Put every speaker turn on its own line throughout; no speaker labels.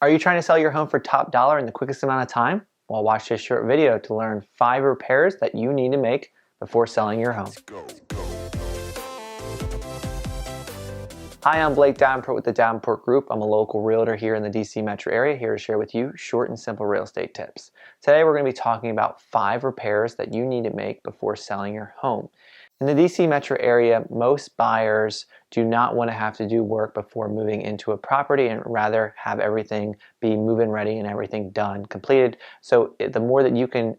Are you trying to sell your home for top dollar in the quickest amount of time? Well, watch this short video to learn 5 repairs that you need to make before selling your home. Hi, I'm Blake Davenport with the Davenport Group. I'm a local realtor here in the DC metro area, here to share with you short and simple real estate tips. Today we're going to be talking about 5 repairs that you need to make before selling your home. In the DC metro area, most buyers do not want to have to do work before moving into a property and rather have everything be move-in ready and everything done, completed. So the more that you can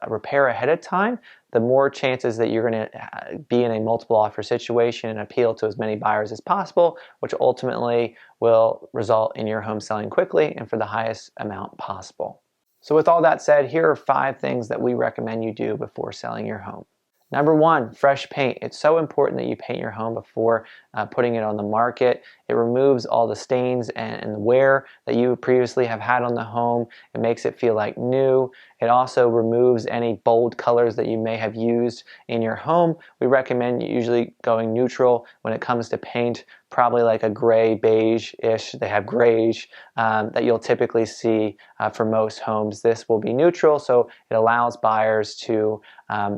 repair ahead of time, the more chances that you're going to be in a multiple offer situation and appeal to as many buyers as possible, which ultimately will result in your home selling quickly and for the highest amount possible. So with all that said, here are 5 things that we recommend you do before selling your home. Number 1, fresh paint. It's so important that you paint your home before putting it on the market. It removes all the stains and the wear that you previously have had on the home. It makes it feel like new. It also removes any bold colors that you may have used in your home. We recommend usually going neutral when it comes to paint, probably like a gray beige-ish. They have grayish that you'll typically see for most homes. This will be neutral, so it allows buyers to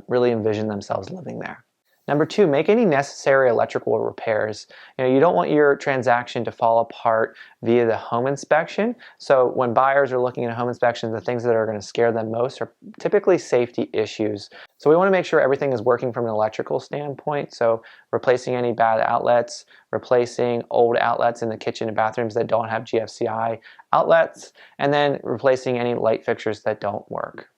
really envision themselves living there. Number 2, make any necessary electrical repairs. You don't want your transaction to fall apart via the home inspection. So when buyers are looking at a home inspection, the things that are going to scare them most are typically safety issues. So we want to make sure everything is working from an electrical standpoint. So replacing any bad outlets, replacing old outlets in the kitchen and bathrooms that don't have GFCI outlets, and then replacing any light fixtures that don't work.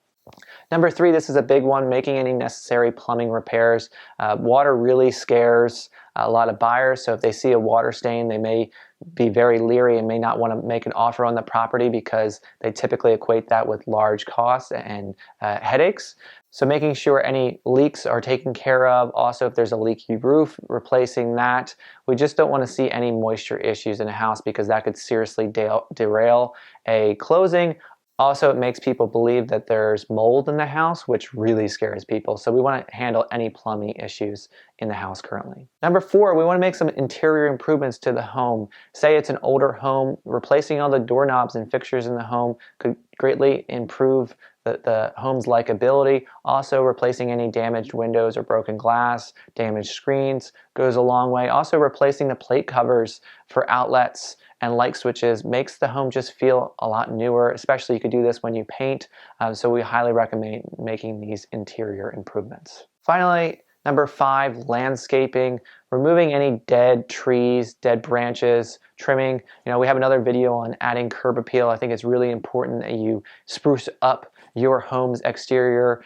Number 3, this is a big one, making any necessary plumbing repairs. Water really scares a lot of buyers, so if they see a water stain, they may be very leery and may not want to make an offer on the property because they typically equate that with large costs and headaches. So making sure any leaks are taken care of. Also, if there's a leaky roof, replacing that. We just don't want to see any moisture issues in a house because that could seriously derail a closing. Also, it makes people believe that there's mold in the house, which really scares people. So we want to handle any plumbing issues in the house currently. Number 4, we want to make some interior improvements to the home. Say it's an older home, replacing all the doorknobs and fixtures in the home could greatly improve the home's likability. Also, replacing any damaged windows or broken glass, damaged screens goes a long way. Also, replacing the plate covers for outlets and light switches makes the home just feel a lot newer, especially you could do this when you paint. So we highly recommend making these interior improvements. Finally, number 5, landscaping, removing any dead trees, dead branches, trimming. We have another video on adding curb appeal. I think it's really important that you spruce up your home's exterior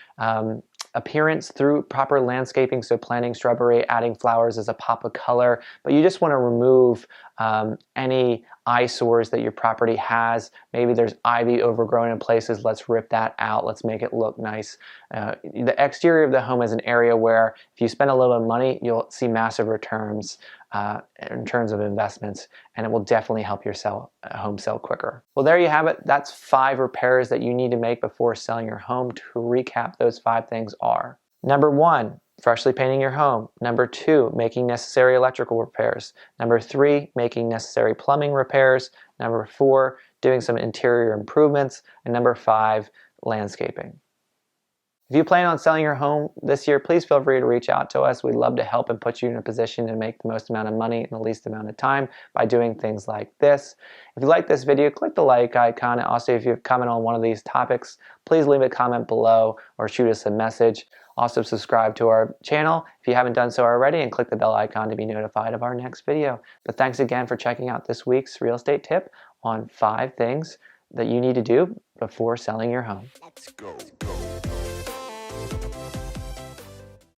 appearance through proper landscaping, so planting shrubbery, adding flowers as a pop of color, but you just want to remove any eyesores that your property has. Maybe there's ivy overgrown in places. Let's rip that out. Let's make it look nice. The exterior of the home is an area where if you spend a little bit of money, you'll see massive returns in terms of investments, and it will definitely help your home sell quicker. Well, there you have it. That's 5 repairs that you need to make before selling your home. To recap, those 5 things are: number 1, freshly painting your home. Number 2, making necessary electrical repairs. Number 3, making necessary plumbing repairs. Number 4, doing some interior improvements. And number 5, landscaping. If you plan on selling your home this year, please feel free to reach out to us. We'd love to help and put you in a position to make the most amount of money in the least amount of time by doing things like this. If you like this video, click the like icon. Also, if you have comment on one of these topics, please leave a comment below or shoot us a message. Also, subscribe to our channel if you haven't done so already, and click the bell icon to be notified of our next video. But thanks again for checking out this week's real estate tip on 5 things that you need to do before selling your home.
Let's go.